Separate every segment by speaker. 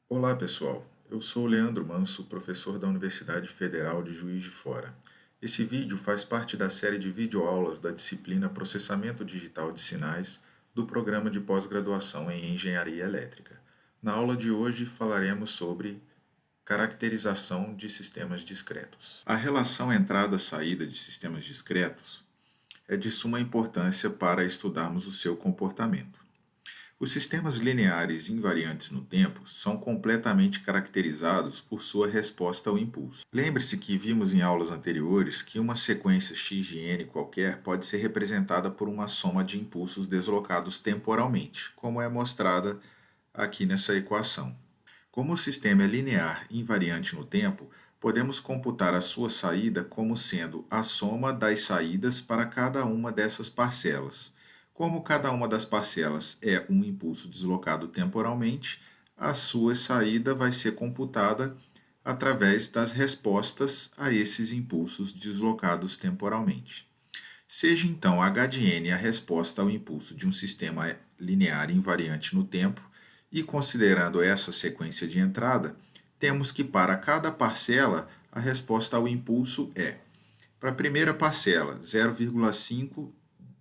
Speaker 1: Olá, pessoal. Eu sou o Leandro Manso, professor da Universidade Federal de Juiz de Fora. Esse vídeo faz parte da série de videoaulas da disciplina Processamento Digital de Sinais do programa de pós-graduação em Engenharia Elétrica. Na aula de hoje falaremos sobre caracterização de sistemas discretos. A relação entrada-saída de sistemas discretos é de suma importância para estudarmos o seu comportamento. Os sistemas lineares invariantes no tempo são completamente caracterizados por sua resposta ao impulso. Lembre-se que vimos em aulas anteriores que uma sequência x de n qualquer pode ser representada por uma soma de impulsos deslocados temporalmente, como é mostrada aqui nessa equação. Como o sistema é linear invariante no tempo, podemos computar a sua saída como sendo a soma das saídas para cada uma dessas parcelas. Como cada uma das parcelas é um impulso deslocado temporalmente, a sua saída vai ser computada através das respostas a esses impulsos deslocados temporalmente. Seja então h de n a resposta ao impulso de um sistema linear invariante no tempo, e considerando essa sequência de entrada, temos que para cada parcela a resposta ao impulso é: para a primeira parcela, 0,5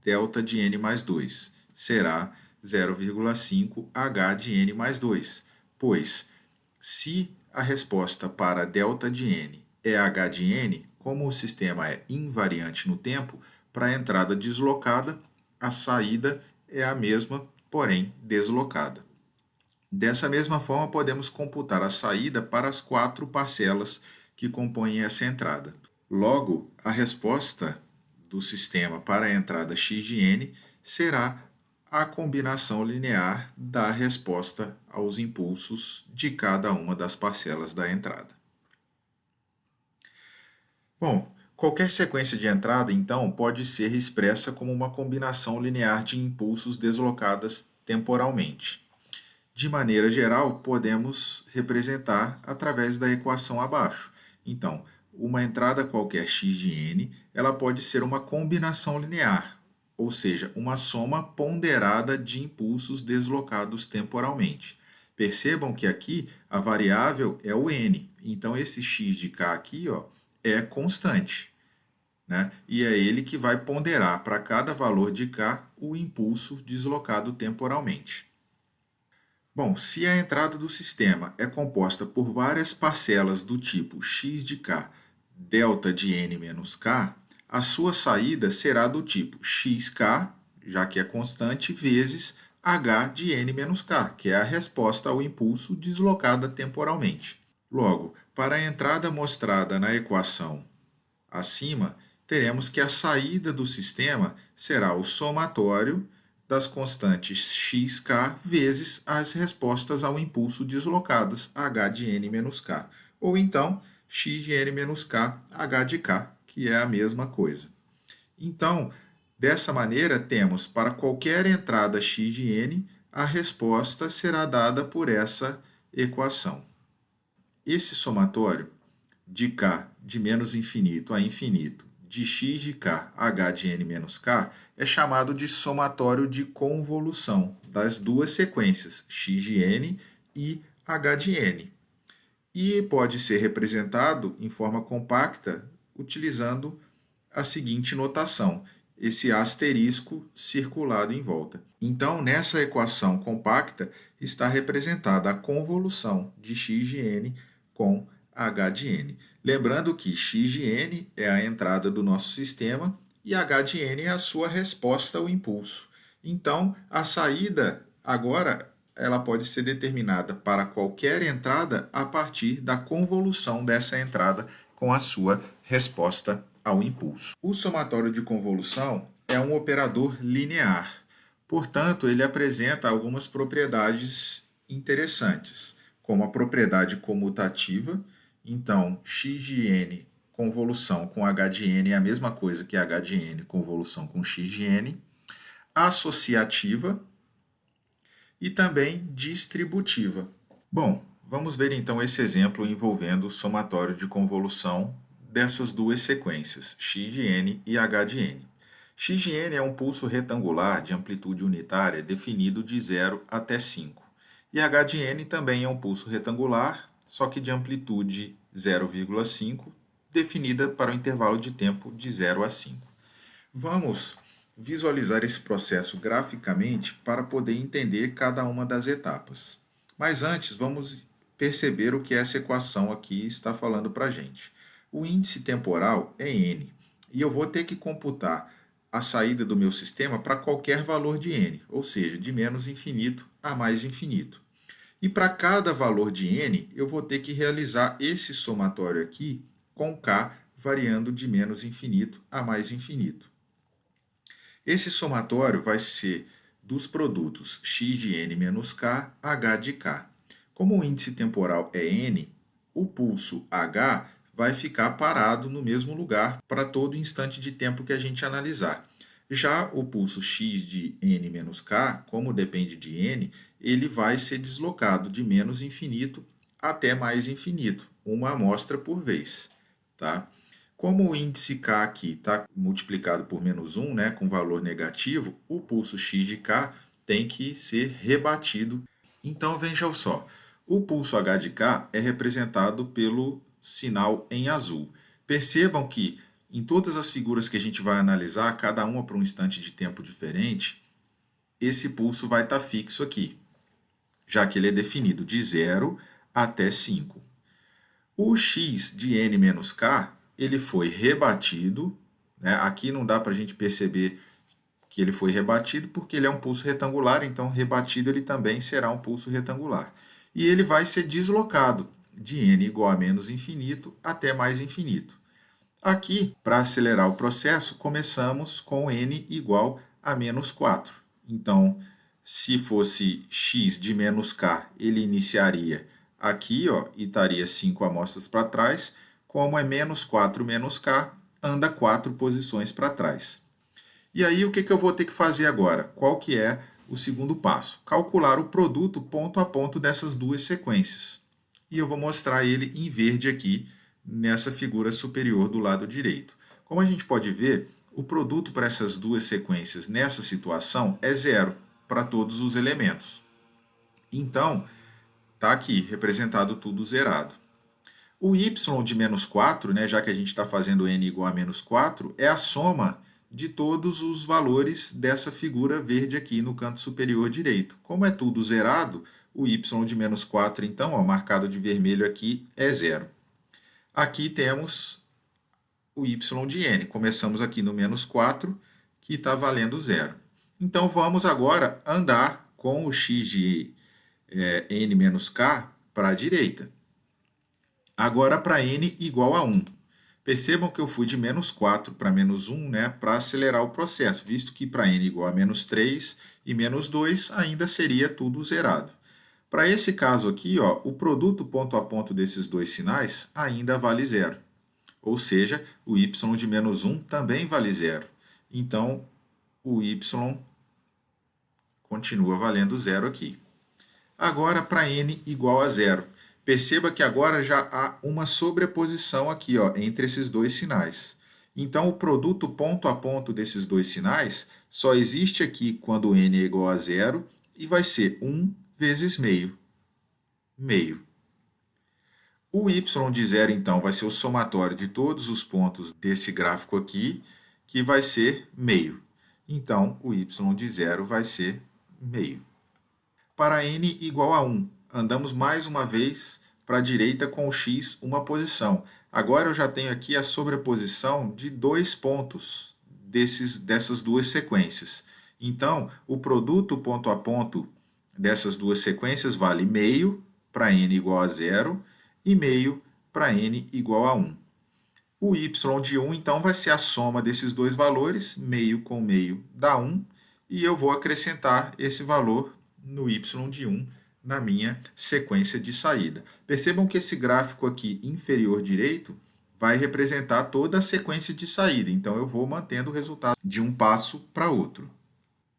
Speaker 1: delta de n mais 2 será 0,5 h de n mais 2, pois se a resposta para delta de n é h de n, como o sistema é invariante no tempo, para a entrada deslocada, a saída é a mesma, porém deslocada. Dessa mesma forma, podemos computar a saída para as 4 parcelas que compõem essa entrada. Logo, a resposta do sistema para a entrada x de n será a combinação linear da resposta aos impulsos de cada uma das parcelas da entrada. Bom, qualquer sequência de entrada, então, pode ser expressa como uma combinação linear de impulsos deslocadas temporalmente. De maneira geral, podemos representar através da equação abaixo. Então, uma entrada qualquer x de n, ela pode ser uma combinação linear, ou seja, uma soma ponderada de impulsos deslocados temporalmente. Percebam que aqui a variável é o n, então esse x de k aqui é constante, né? E é ele que vai ponderar para cada valor de k o impulso deslocado temporalmente. Bom, se a entrada do sistema é composta por várias parcelas do tipo x de k delta de n menos k, a sua saída será do tipo xk, já que é constante, vezes h de n menos k, que é a resposta ao impulso deslocada temporalmente. Logo, para a entrada mostrada na equação acima, teremos que a saída do sistema será o somatório das constantes xk vezes as respostas ao impulso deslocadas h de n menos k, ou então x de n menos k, h de k, que é a mesma coisa. Então, dessa maneira, temos para qualquer entrada x de n, a resposta será dada por essa equação. Esse somatório de k de menos infinito a infinito de x de k, h de n menos k, é chamado de somatório de convolução das duas sequências, x de n e h de n. E pode ser representado em forma compacta utilizando a seguinte notação, esse asterisco circulado em volta. Então, nessa equação compacta está representada a convolução de x de n com h de n. Lembrando que x de n é a entrada do nosso sistema e h de n é a sua resposta ao impulso. Então, a saída agora ela pode ser determinada para qualquer entrada a partir da convolução dessa entrada com a sua resposta ao impulso. O somatório de convolução é um operador linear, portanto, ele apresenta algumas propriedades interessantes, como a propriedade comutativa. Então, x de n convolução com h de n é a mesma coisa que h de n convolução com x de n. Associativa e também distributiva. Bom, vamos ver então esse exemplo envolvendo o somatório de convolução dessas duas sequências, x de n e h de n. x de n é um pulso retangular de amplitude unitária definido de 0 até 5. E h de n também é um pulso retangular, só que de amplitude 0,5, definida para o intervalo de tempo de 0 a 5. Vamos visualizar esse processo graficamente para poder entender cada uma das etapas. Mas antes, vamos perceber o que essa equação aqui está falando para a gente. O índice temporal é n, e eu vou ter que computar a saída do meu sistema para qualquer valor de n, ou seja, de menos infinito a mais infinito. E para cada valor de n, eu vou ter que realizar esse somatório aqui com k variando de menos infinito a mais infinito. Esse somatório vai ser dos produtos x de n menos k, h de k. Como o índice temporal é n, o pulso h vai ficar parado no mesmo lugar para todo instante de tempo que a gente analisar. Já o pulso x de n menos k, como depende de n, ele vai ser deslocado de menos infinito até mais infinito, uma amostra por vez. Tá? Como o índice k aqui está multiplicado por menos 1, né, com valor negativo, o pulso x de k tem que ser rebatido. Então veja só, o pulso h de k é representado pelo sinal em azul. Percebam que em todas as figuras que a gente vai analisar, cada uma para um instante de tempo diferente, esse pulso vai estar fixo aqui, já que ele é definido de 0 até 5. O x de n menos k, ele foi rebatido, né? Aqui não dá para a gente perceber que ele foi rebatido, porque ele é um pulso retangular, então rebatido ele também será um pulso retangular. E ele vai ser deslocado de n igual a menos infinito até mais infinito. Aqui, para acelerar o processo, começamos com n igual a menos 4. Então, se fosse x de menos k, ele iniciaria aqui, ó, e estaria 5 amostras para trás. Como é menos 4 menos k, anda 4 posições para trás. E aí, o que eu vou ter que fazer agora? Qual que é o segundo passo? Calcular o produto ponto a ponto dessas duas sequências. E eu vou mostrar ele em verde aqui, nessa figura superior do lado direito. Como a gente pode ver, o produto para essas duas sequências nessa situação é zero para todos os elementos. Então, está aqui representado tudo zerado. O y de menos 4, né, já que a gente está fazendo n igual a menos 4, é a soma de todos os valores dessa figura verde aqui no canto superior direito. Como é tudo zerado, o y de menos 4, então, ó, marcado de vermelho aqui, é zero. Aqui temos o y de n. Começamos aqui no menos 4, que está valendo zero. Então, vamos agora andar com o x de n menos k para a direita. Agora para n igual a 1. Percebam que eu fui de menos 4 para menos 1, né, para acelerar o processo, visto que para n igual a menos 3 e menos 2 ainda seria tudo zerado. Para esse caso aqui, ó, o produto ponto a ponto desses dois sinais ainda vale zero. Ou seja, o y de menos 1 também vale zero. Então, o y continua valendo zero aqui. Agora, para n igual a zero. Perceba que agora já há uma sobreposição aqui, ó, entre esses dois sinais. Então, o produto ponto a ponto desses dois sinais só existe aqui quando n é igual a zero e vai ser 1 vezes meio. Meio. O y de zero, então, vai ser o somatório de todos os pontos desse gráfico aqui, que vai ser meio. Então, o y de zero vai ser meio. Para n igual a 1, andamos mais uma vez para a direita com o x uma posição. Agora eu já tenho aqui a sobreposição de dois pontos dessas duas sequências. Então, o produto ponto a ponto dessas duas sequências vale meio para n igual a zero e meio para n igual a 1. O y de 1, então, vai ser a soma desses dois valores, meio com meio dá 1, e eu vou acrescentar esse valor no y de 1 na minha sequência de saída. Percebam que esse gráfico aqui inferior direito vai representar toda a sequência de saída, então eu vou mantendo o resultado de um passo para outro.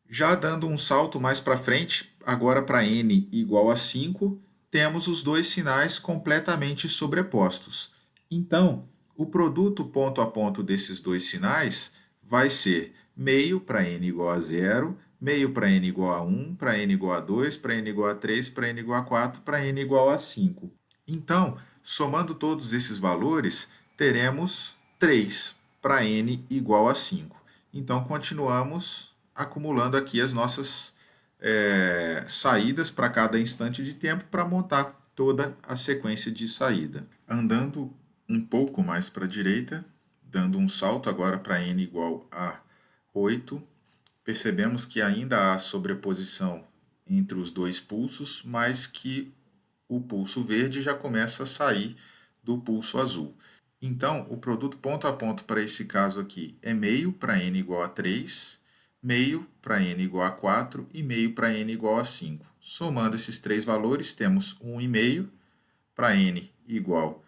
Speaker 1: Já dando um salto mais para frente, agora para n igual a 5, temos os dois sinais completamente sobrepostos. Então, o produto ponto a ponto desses dois sinais vai ser meio para n igual a zero, meio para n igual a 1, para n igual a 2, para n igual a 3, para n igual a 4, para n igual a 5. Então, somando todos esses valores, teremos 3 para n igual a 5. Então, continuamos acumulando aqui as nossas saídas para cada instante de tempo para montar toda a sequência de saída. Andando um pouco mais para a direita, dando um salto agora para n igual a 8, percebemos que ainda há sobreposição entre os dois pulsos, mas que o pulso verde já começa a sair do pulso azul. Então, o produto ponto a ponto para esse caso aqui é meio para n igual a 3, meio para n igual a 4 e meio para n igual a 5. Somando esses três valores, temos 1,5 para n igual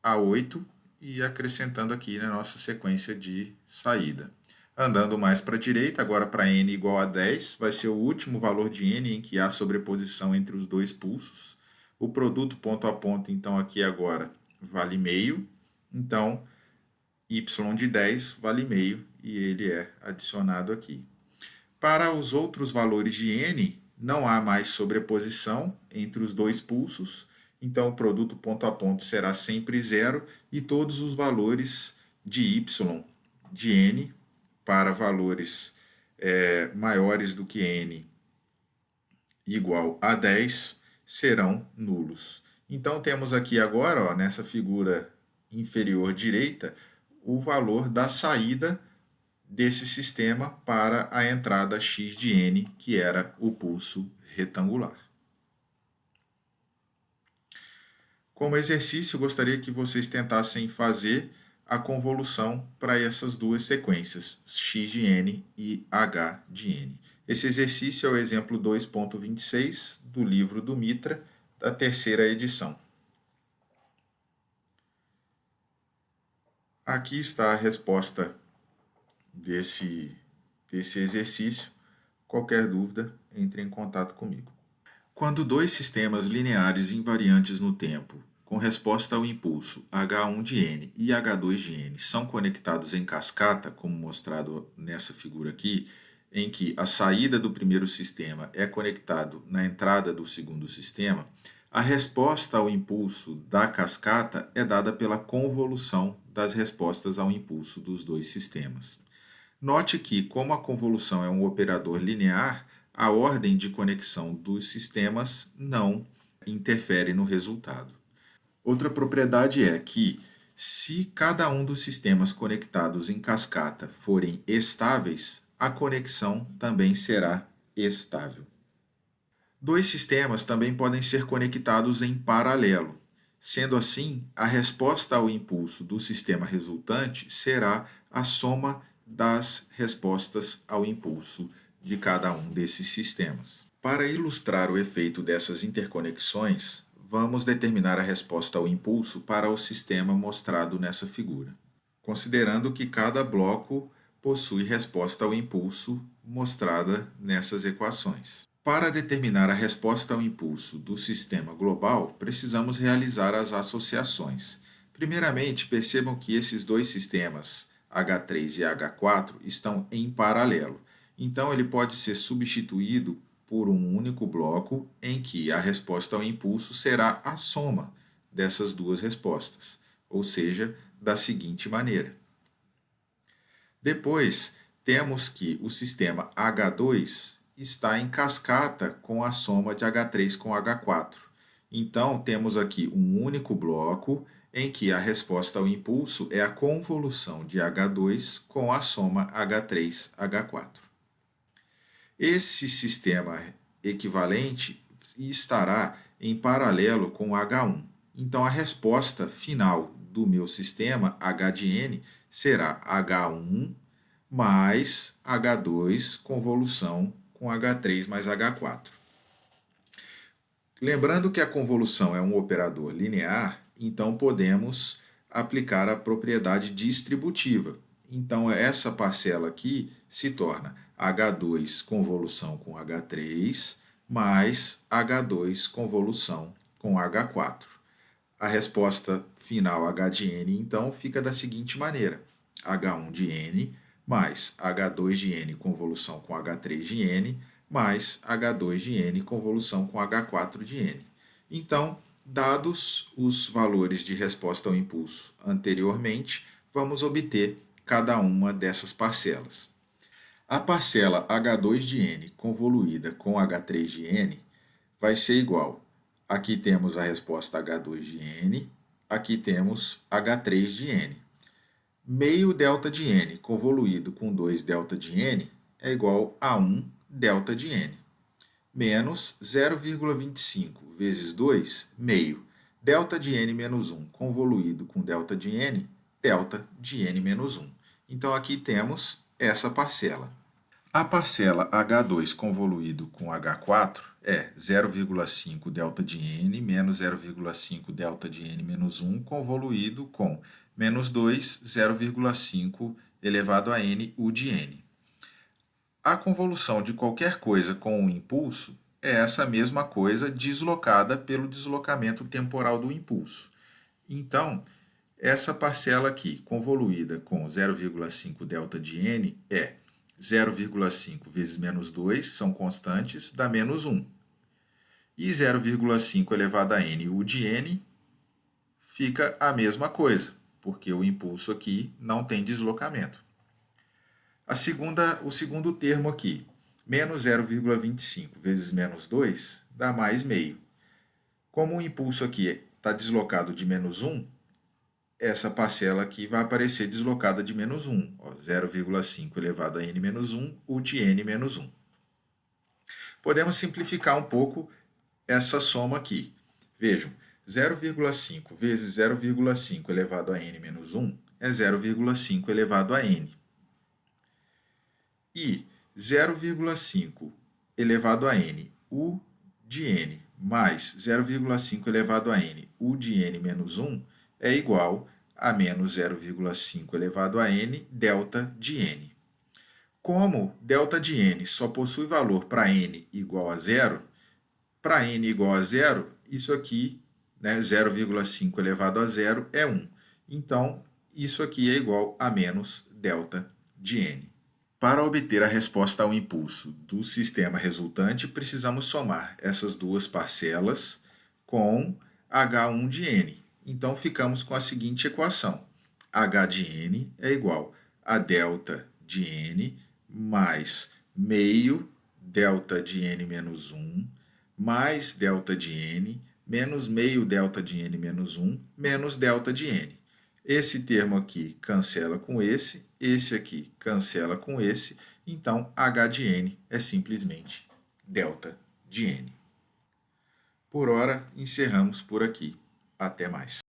Speaker 1: a 8 e acrescentando aqui na nossa sequência de saída. Andando mais para a direita, agora para n igual a 10, vai ser o último valor de n em que há sobreposição entre os dois pulsos. O produto ponto a ponto, então, aqui agora vale meio. Então, y de 10 vale meio e ele é adicionado aqui. Para os outros valores de n, não há mais sobreposição entre os dois pulsos, então o produto ponto a ponto será sempre zero e todos os valores de y de n para valores maiores do que n igual a 10 serão nulos. Então temos aqui agora, ó, nessa figura inferior direita, o valor da saída desse sistema para a entrada x de n, que era o pulso retangular. Como exercício, gostaria que vocês tentassem fazer a convolução para essas duas sequências, x de n e h de n. Esse exercício é o exemplo 2.26 do livro do Mitra, da terceira edição. Aqui está a resposta desse exercício. Qualquer dúvida, entre em contato comigo. Quando dois sistemas lineares invariantes no tempo, com resposta ao impulso h1 de n e h2 de n, são conectados em cascata, como mostrado nessa figura aqui, em que a saída do primeiro sistema é conectado na entrada do segundo sistema, a resposta ao impulso da cascata é dada pela convolução das respostas ao impulso dos dois sistemas. Note que, como a convolução é um operador linear, a ordem de conexão dos sistemas não interfere no resultado. Outra propriedade é que, se cada um dos sistemas conectados em cascata forem estáveis, a conexão também será estável. Dois sistemas também podem ser conectados em paralelo. Sendo assim, a resposta ao impulso do sistema resultante será a soma das respostas ao impulso de cada um desses sistemas. Para ilustrar o efeito dessas interconexões, vamos determinar a resposta ao impulso para o sistema mostrado nessa figura, considerando que cada bloco possui resposta ao impulso mostrada nessas equações. Para determinar a resposta ao impulso do sistema global, precisamos realizar as associações. Primeiramente, percebam que esses dois sistemas, H3 e H4, estão em paralelo. Então, ele pode ser substituído por um único bloco em que a resposta ao impulso será a soma dessas duas respostas, ou seja, da seguinte maneira. Depois, temos que o sistema H2 está em cascata com a soma de H3 com H4. Então, temos aqui um único bloco em que a resposta ao impulso é a convolução de H2 com a soma H3-H4. Esse sistema equivalente estará em paralelo com H1. Então, a resposta final do meu sistema, H de n, será H1 mais H2 convolução com H3 mais H4. Lembrando que a convolução é um operador linear, então podemos aplicar a propriedade distributiva. Então, essa parcela aqui se torna H2 convolução com H3 mais H2 convolução com H4. A resposta final H de n, então, fica da seguinte maneira. H1 de n mais H2 de N convolução com H3 de N, mais H2 de N convolução com H4 de N. Então, dados os valores de resposta ao impulso anteriormente, vamos obter cada uma dessas parcelas. A parcela H2 de N convoluída com H3 de N vai ser igual. Aqui temos a resposta H2 de N, aqui temos H3 de N. Meio delta de N convoluído com 2 delta de N é igual a 1 delta de N. Menos 0,25 vezes 2, meio. Delta de N menos 1 convoluído com delta de N menos 1. Então, aqui temos essa parcela. A parcela H2 convoluído com H4 é 0,5 delta de N menos 0,5 delta de N menos 1 convoluído com menos 2, 0,5 elevado a N U de N. A convolução de qualquer coisa com um impulso é essa mesma coisa deslocada pelo deslocamento temporal do impulso. Então, essa parcela aqui, convoluída com 0,5 delta de N, é 0,5 vezes menos 2, são constantes, dá menos 1. E 0,5 elevado a N U de N fica a mesma coisa, porque o impulso aqui não tem deslocamento. O segundo termo aqui, menos 0,25 vezes menos 2, dá mais meio. Como o impulso aqui está deslocado de menos 1, essa parcela aqui vai aparecer deslocada de menos 1. 0,5 elevado a N menos 1, U de N menos 1. Podemos simplificar um pouco essa soma aqui. Vejam, 0,5 vezes 0,5 elevado a N menos 1 é 0,5 elevado a N. E 0,5 elevado a N, U de N, mais 0,5 elevado a N, U de N menos 1, é igual a menos 0,5 elevado a N, delta de N. Como delta de N só possui valor para N igual a zero, para N igual a zero, isso aqui, 0,5 elevado a zero é 1. Então, isso aqui é igual a menos delta de N. Para obter a resposta ao impulso do sistema resultante, precisamos somar essas duas parcelas com H1 de N. Então, ficamos com a seguinte equação. H de N é igual a delta de N mais meio delta de N menos 1 mais delta de N menos meio delta de N menos 1 menos delta de N. Esse termo aqui cancela com esse aqui cancela com esse, então H de N é simplesmente delta de N. Por hora, encerramos por aqui. Até mais.